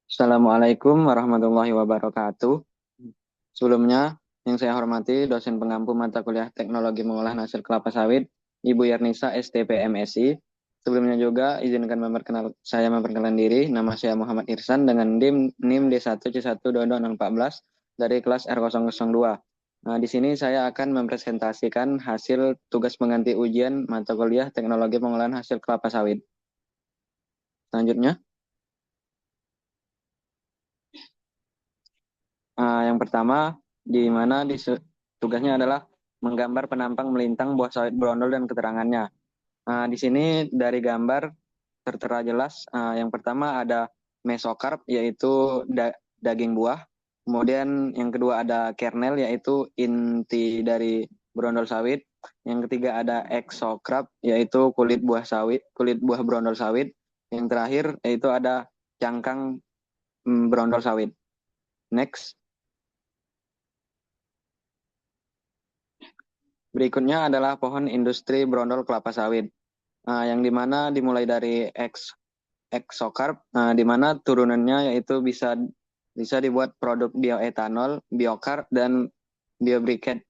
Assalamualaikum warahmatullahi wabarakatuh. Sebelumnya, yang saya hormati dosen pengampu mata kuliah Teknologi Pengolahan Hasil Kelapa Sawit, Ibu Yarnisa STP MSI. Sebelumnya juga izinkan saya memperkenalkan diri. Nama saya Muhammad Irsan dengan NIM D1C12214 dari kelas R002. Nah, di sini saya akan mempresentasikan hasil tugas pengganti ujian mata kuliah Teknologi Pengolahan Hasil Kelapa Sawit. Selanjutnya, yang pertama, di mana tugasnya adalah menggambar penampang melintang buah sawit brondol dan keterangannya. Di sini dari gambar tertera jelas. Yang pertama ada mesokarp, yaitu daging buah. Kemudian yang kedua ada kernel, yaitu inti dari brondol sawit. Yang ketiga ada exokrap, yaitu kulit buah brondol sawit. Yang terakhir yaitu ada cangkang brondol sawit. Next. Berikutnya adalah pohon industri brondol kelapa sawit, yang dimana dimulai dari exocarp, di mana turunannya yaitu bisa dibuat produk bioetanol, biokar, dan biobriket,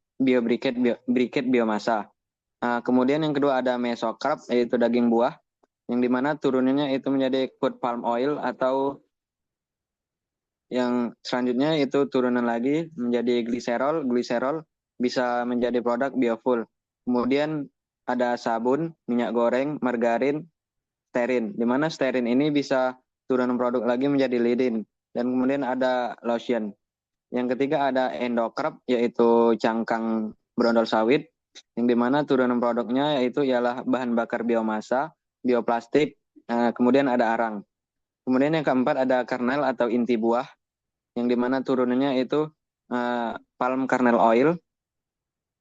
briket biomasa. Kemudian yang kedua ada mesocarp, yaitu daging buah, yang dimana turunannya itu menjadi crude palm oil, atau yang selanjutnya itu turunan lagi menjadi gliserol. Gliserol bisa menjadi produk biofuel. Kemudian ada sabun, minyak goreng, margarin, stearin. Di mana stearin ini bisa turunan produk lagi menjadi lidin. Dan kemudian ada lotion. Yang ketiga ada endocarp, yaitu cangkang brondol sawit. Yang dimana turunan produknya yaitu ialah bahan bakar biomasa, bioplastik, kemudian ada arang. Kemudian yang keempat ada kernel atau inti buah, yang dimana turunannya itu palm kernel oil,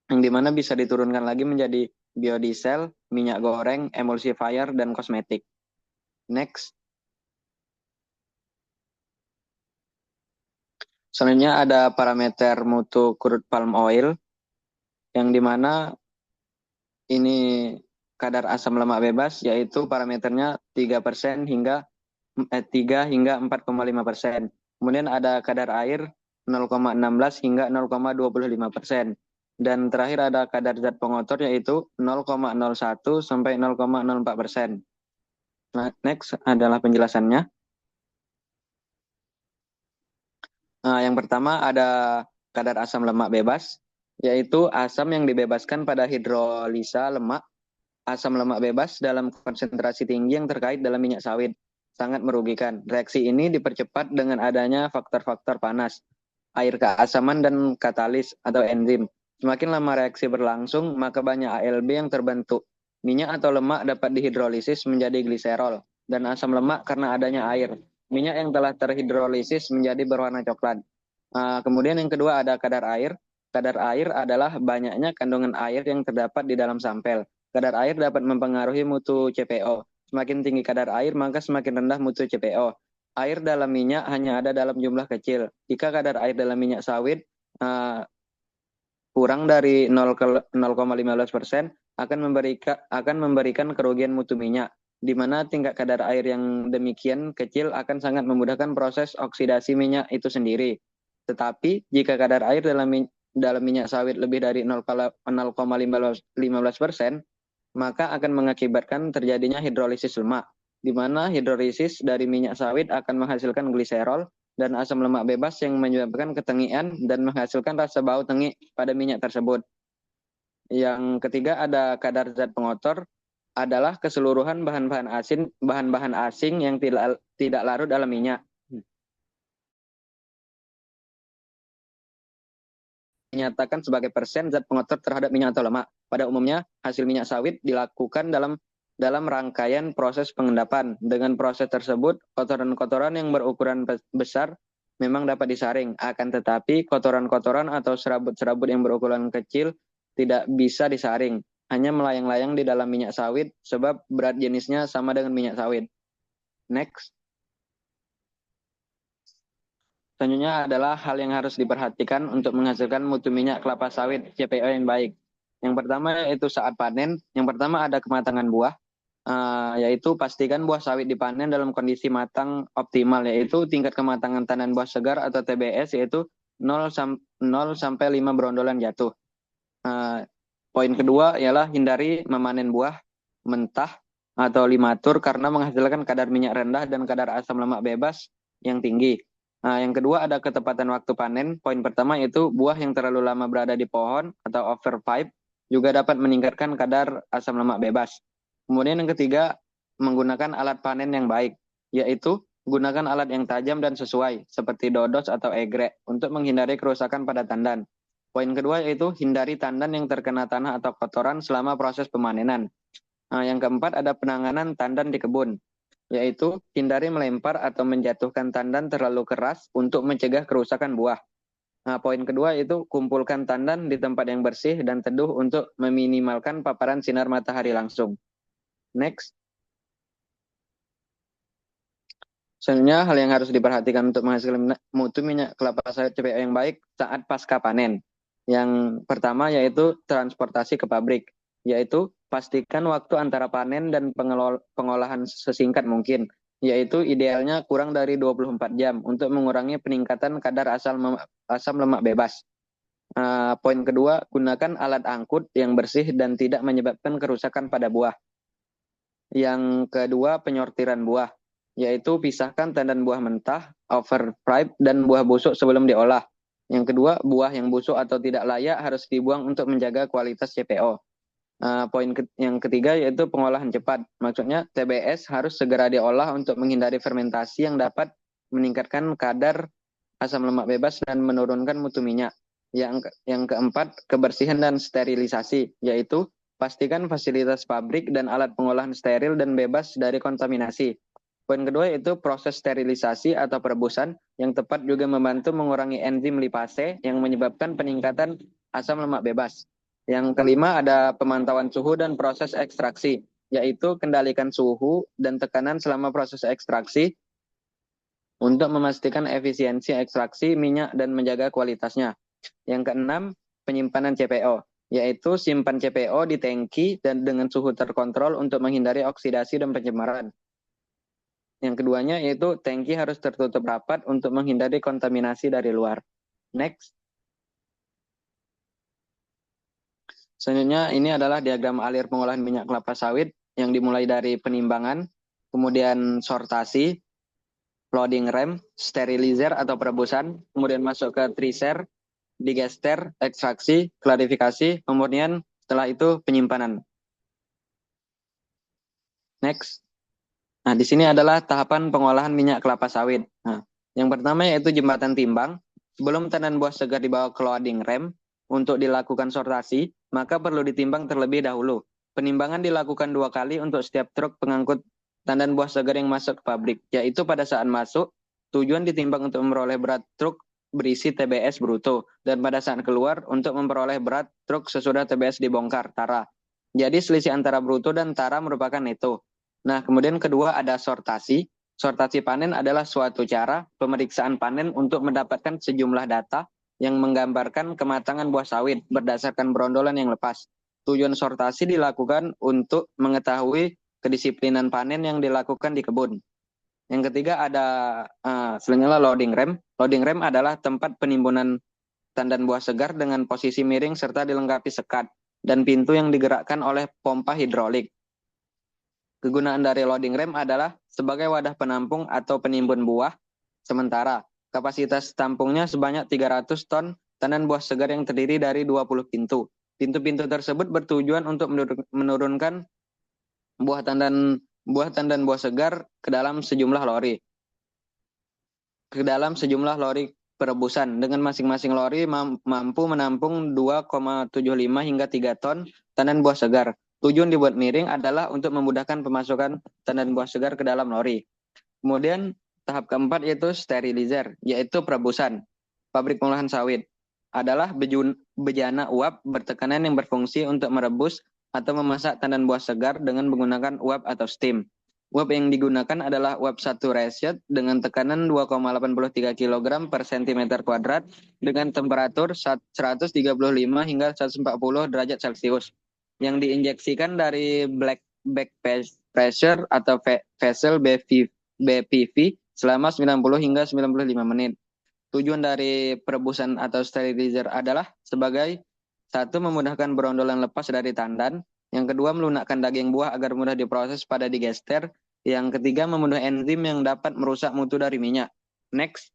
yang dimana bisa diturunkan lagi menjadi biodiesel, minyak goreng, emulsifier, dan kosmetik. Next. Selanjutnya ada parameter mutu crude palm oil, yang dimana ini kadar asam lemak bebas, yaitu parameternya 3% hingga 3 hingga 4,5%. Kemudian ada kadar air 0,16 hingga 0,25%. Dan terakhir ada kadar zat pengotor yaitu 0,01 sampai 0,04%. Nah, next adalah penjelasannya. Yang pertama ada kadar asam lemak bebas, yaitu asam yang dibebaskan pada hidrolisa lemak. Asam lemak bebas dalam konsentrasi tinggi yang terkait dalam minyak sawit sangat merugikan. Reaksi ini dipercepat dengan adanya faktor-faktor panas, air keasaman, dan katalis atau enzim. Semakin lama reaksi berlangsung, maka banyak ALB yang terbentuk. Minyak atau lemak dapat dihidrolisis menjadi gliserol, dan asam lemak karena adanya air. Minyak yang telah terhidrolisis menjadi berwarna coklat. Kemudian yang kedua ada kadar air. Kadar air adalah banyaknya kandungan air yang terdapat di dalam sampel. Kadar air dapat mempengaruhi mutu CPO. Semakin tinggi kadar air, maka semakin rendah mutu CPO. Air dalam minyak hanya ada dalam jumlah kecil. Jika kadar air dalam minyak sawit uh, kurang dari 0,15% akan memberikan kerugian mutu minyak, di mana tingkat kadar air yang demikian kecil akan sangat memudahkan proses oksidasi minyak itu sendiri. Tetapi jika kadar air dalam minyak sawit lebih dari 0,15%, maka akan mengakibatkan terjadinya hidrolisis lemak, di mana hidrolisis dari minyak sawit akan menghasilkan gliserol dan asam lemak bebas yang menyebabkan ketengian dan menghasilkan rasa bau tengik pada minyak tersebut. Yang ketiga ada kadar zat pengotor, adalah keseluruhan bahan-bahan asing yang tidak larut dalam minyak. Dinyatakan sebagai persen zat pengotor terhadap minyak atau lemak. Pada umumnya, hasil minyak sawit dilakukan dalam rangkaian proses pengendapan. Dengan proses tersebut, kotoran-kotoran yang berukuran besar memang dapat disaring. Akan tetapi, kotoran-kotoran atau serabut-serabut yang berukuran kecil tidak bisa disaring. Hanya melayang-layang di dalam minyak sawit sebab berat jenisnya sama dengan minyak sawit. Next. Selanjutnya adalah hal yang harus diperhatikan untuk menghasilkan mutu minyak kelapa sawit CPO yang baik. Yang pertama yaitu saat panen. Yang pertama ada kematangan buah. yaitu pastikan buah sawit dipanen dalam kondisi matang optimal, yaitu tingkat kematangan tandan buah segar atau TBS yaitu 0 sampai 5 berondolan jatuh. Poin kedua ialah hindari memanen buah mentah atau limatur karena menghasilkan kadar minyak rendah dan kadar asam lemak bebas yang tinggi. Yang kedua ada ketepatan waktu panen. Poin pertama yaitu buah yang terlalu lama berada di pohon atau overripe juga dapat meningkatkan kadar asam lemak bebas. Kemudian yang ketiga, menggunakan alat panen yang baik, yaitu gunakan alat yang tajam dan sesuai, seperti dodos atau egrek, untuk menghindari kerusakan pada tandan. Poin kedua yaitu hindari tandan yang terkena tanah atau kotoran selama proses pemanenan. Yang keempat ada penanganan tandan di kebun, yaitu hindari melempar atau menjatuhkan tandan terlalu keras untuk mencegah kerusakan buah. Poin kedua yaitu kumpulkan tandan di tempat yang bersih dan teduh untuk meminimalkan paparan sinar matahari langsung. Next. Selanjutnya, hal yang harus diperhatikan untuk menghasilkan mutu minyak kelapa sawit CPO yang baik saat pasca panen. Yang pertama yaitu transportasi ke pabrik, yaitu pastikan waktu antara panen dan pengolahan sesingkat mungkin, yaitu idealnya kurang dari 24 jam untuk mengurangi peningkatan kadar asam lemak bebas. Poin kedua, gunakan alat angkut yang bersih dan tidak menyebabkan kerusakan pada buah. Yang kedua, penyortiran buah, yaitu pisahkan tandan buah mentah, overripe, dan buah busuk sebelum diolah. Yang kedua, buah yang busuk atau tidak layak harus dibuang untuk menjaga kualitas CPO. Poin yang ketiga yaitu pengolahan cepat. Maksudnya TBS harus segera diolah untuk menghindari fermentasi yang dapat meningkatkan kadar asam lemak bebas dan menurunkan mutu minyak. Yang keempat, kebersihan dan sterilisasi, yaitu pastikan fasilitas pabrik dan alat pengolahan steril dan bebas dari kontaminasi. Poin kedua yaitu proses sterilisasi atau perebusan yang tepat juga membantu mengurangi enzim lipase yang menyebabkan peningkatan asam lemak bebas. Yang kelima ada pemantauan suhu dan proses ekstraksi, yaitu kendalikan suhu dan tekanan selama proses ekstraksi untuk memastikan efisiensi ekstraksi minyak dan menjaga kualitasnya. Yang keenam, penyimpanan CPO, yaitu simpan CPO di tangki dan dengan suhu terkontrol untuk menghindari oksidasi dan pencemaran. Yang keduanya yaitu tangki harus tertutup rapat untuk menghindari kontaminasi dari luar. Next. Selanjutnya ini adalah diagram alir pengolahan minyak kelapa sawit yang dimulai dari penimbangan, kemudian sortasi, loading rem, sterilizer atau perebusan, kemudian masuk ke tracer, digester, ekstraksi, klarifikasi, kemudian setelah itu penyimpanan. Next. Nah, di sini adalah tahapan pengolahan minyak kelapa sawit. Nah, yang pertama yaitu jembatan timbang. Sebelum tandan buah segar dibawa ke loading rem untuk dilakukan sortasi, maka perlu ditimbang terlebih dahulu. Penimbangan dilakukan 2 kali untuk setiap truk pengangkut tandan buah segar yang masuk ke pabrik, yaitu pada saat masuk, tujuan ditimbang untuk memperoleh berat truk berisi TBS bruto, dan pada saat keluar untuk memperoleh berat truk sesudah TBS dibongkar, tara. Jadi selisih antara bruto dan tara merupakan neto. Nah, kemudian kedua ada sortasi. Sortasi panen adalah suatu cara pemeriksaan panen untuk mendapatkan sejumlah data yang menggambarkan kematangan buah sawit berdasarkan berondolan yang lepas. Tujuan sortasi dilakukan untuk mengetahui kedisiplinan panen yang dilakukan di kebun. Yang ketiga ada selanjutnya loading rem. Loading rem adalah tempat penimbunan tandan buah segar dengan posisi miring serta dilengkapi sekat dan pintu yang digerakkan oleh pompa hidrolik. Kegunaan dari loading rem adalah sebagai wadah penampung atau penimbun buah sementara. Kapasitas tampungnya sebanyak 300 ton tandan buah segar yang terdiri dari 20 pintu. Pintu-pintu tersebut bertujuan untuk menurunkan buah tandan buah segar ke dalam sejumlah lori. Perebusan dengan masing-masing lori mampu menampung 2,75 hingga 3 ton tandan buah segar. Tujuan dibuat miring adalah untuk memudahkan pemasukan tandan buah segar ke dalam lori. Kemudian tahap keempat yaitu sterilizer, yaitu perebusan. Pabrik pengolahan sawit adalah bejana uap bertekanan yang berfungsi untuk merebus atau memasak tandan buah segar dengan menggunakan uap atau steam. Uap yang digunakan adalah uap 1 ratio dengan tekanan 2,83 kg per cm kuadrat dengan temperatur 135 hingga 140 derajat Celcius yang diinjeksikan dari black pressure atau vessel BPV selama 90 hingga 95 menit. Tujuan dari perebusan atau sterilizer adalah sebagai satu, memudahkan berondolan lepas dari tandan. Yang kedua, melunakkan daging buah agar mudah diproses pada digester. Yang ketiga, memenuhi enzim yang dapat merusak mutu dari minyak. Next.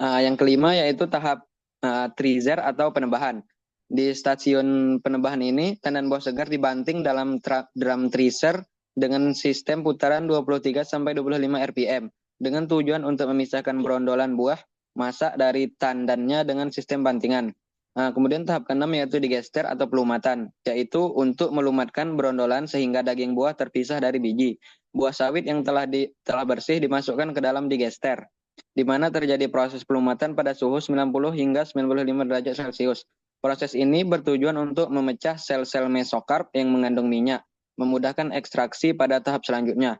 Yang kelima yaitu tahap freezer atau penebahan. Di stasiun penebahan ini, tandan buah segar dibanting dalam drum freezer dengan sistem putaran 23-25 rpm dengan tujuan untuk memisahkan berondolan buah masak dari tandannya dengan sistem bantingan. Kemudian tahap keenam yaitu digester atau pelumatan, yaitu untuk melumatkan berondolan sehingga daging buah terpisah dari biji. Buah sawit yang telah bersih dimasukkan ke dalam digester, di mana terjadi proses pelumatan pada suhu 90 hingga 95 derajat Celcius. Proses ini bertujuan untuk memecah sel-sel mesokarp yang mengandung minyak, memudahkan ekstraksi pada tahap selanjutnya.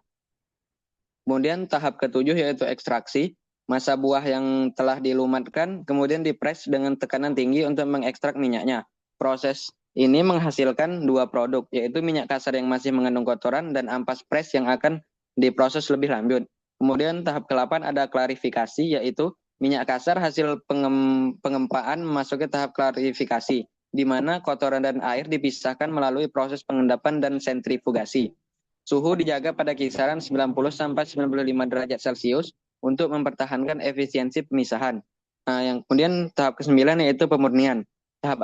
Kemudian tahap ketujuh yaitu ekstraksi. Masa buah yang telah dilumatkan kemudian dipres dengan tekanan tinggi untuk mengekstrak minyaknya. Proses ini menghasilkan dua produk, yaitu minyak kasar yang masih mengandung kotoran dan ampas pres yang akan diproses lebih lanjut. Kemudian tahap ke-8 ada klarifikasi, yaitu minyak kasar hasil pengempaan memasuki tahap klarifikasi, di mana kotoran dan air dipisahkan melalui proses pengendapan dan sentrifugasi. Suhu dijaga pada kisaran 90-95 derajat Celcius untuk mempertahankan efisiensi pemisahan. Yang kemudian tahap ke-9 yaitu pemurnian. Tahap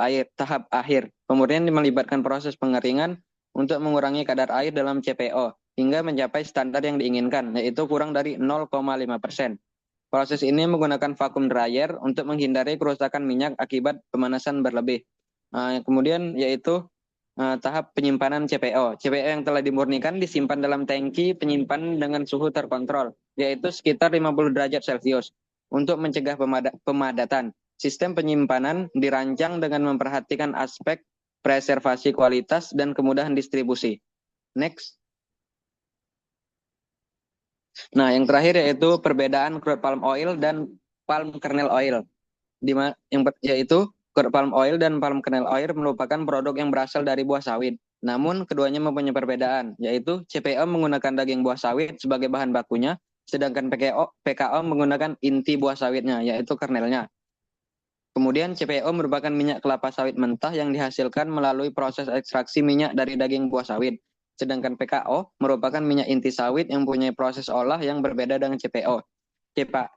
akhir. Pemurnian melibatkan proses pengeringan untuk mengurangi kadar air dalam CPO hingga mencapai standar yang diinginkan, yaitu kurang dari 0,5%. Proses ini menggunakan vakum dryer untuk menghindari kerusakan minyak akibat pemanasan berlebih. Kemudian yaitu tahap penyimpanan CPO. CPO yang telah dimurnikan disimpan dalam tangki penyimpan dengan suhu terkontrol, yaitu sekitar 50 derajat Celcius. Untuk mencegah pemadatan, sistem penyimpanan dirancang dengan memperhatikan aspek preservasi kualitas dan kemudahan distribusi. Next. Nah, yang terakhir yaitu perbedaan crude palm oil dan palm kernel oil. Yaitu crude palm oil dan palm kernel oil merupakan produk yang berasal dari buah sawit. Namun keduanya mempunyai perbedaan, yaitu CPO menggunakan daging buah sawit sebagai bahan bakunya, sedangkan PKO menggunakan inti buah sawitnya, yaitu kernelnya. Kemudian CPO merupakan minyak kelapa sawit mentah yang dihasilkan melalui proses ekstraksi minyak dari daging buah sawit. Sedangkan PKO merupakan minyak inti sawit yang mempunyai proses olah yang berbeda dengan CPO.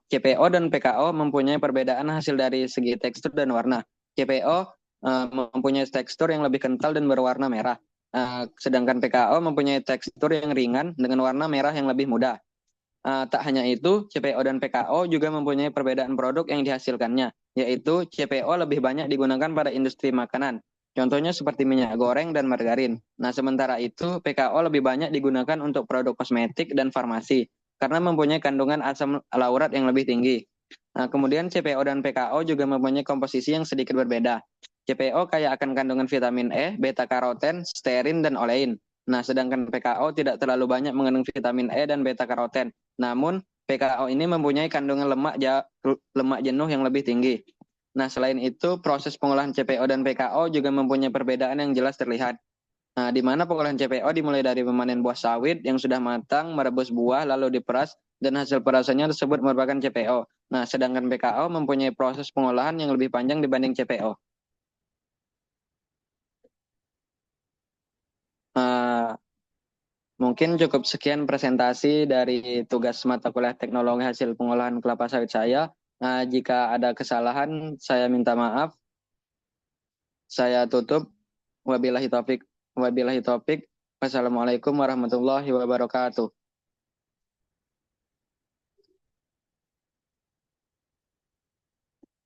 CPO dan PKO mempunyai perbedaan hasil dari segi tekstur dan warna. CPO mempunyai tekstur yang lebih kental dan berwarna merah. Sedangkan PKO mempunyai tekstur yang ringan dengan warna merah yang lebih muda. Tak hanya itu, CPO dan PKO juga mempunyai perbedaan produk yang dihasilkannya, yaitu CPO lebih banyak digunakan pada industri makanan, contohnya seperti minyak goreng dan margarin. Nah, sementara itu PKO lebih banyak digunakan untuk produk kosmetik dan farmasi, karena mempunyai kandungan asam laurat yang lebih tinggi. Nah, kemudian CPO dan PKO juga mempunyai komposisi yang sedikit berbeda. CPO kaya akan kandungan vitamin E, beta karoten, stearin, dan olein. Nah, sedangkan PKO tidak terlalu banyak mengandung vitamin E dan beta karoten. Namun, PKO ini mempunyai kandungan lemak jenuh yang lebih tinggi. Nah, selain itu, proses pengolahan CPO dan PKO juga mempunyai perbedaan yang jelas terlihat. Nah, di mana pengolahan CPO dimulai dari memanen buah sawit yang sudah matang, merebus buah, lalu diperas, dan hasil perasannya tersebut merupakan CPO. Nah, sedangkan PKO mempunyai proses pengolahan yang lebih panjang dibanding CPO. Mungkin cukup sekian presentasi dari tugas mata kuliah teknologi hasil pengolahan kelapa sawit saya. Jika ada kesalahan, saya minta maaf. Saya tutup. Wabillahi taufik. Wassalamualaikum warahmatullahi wabarakatuh.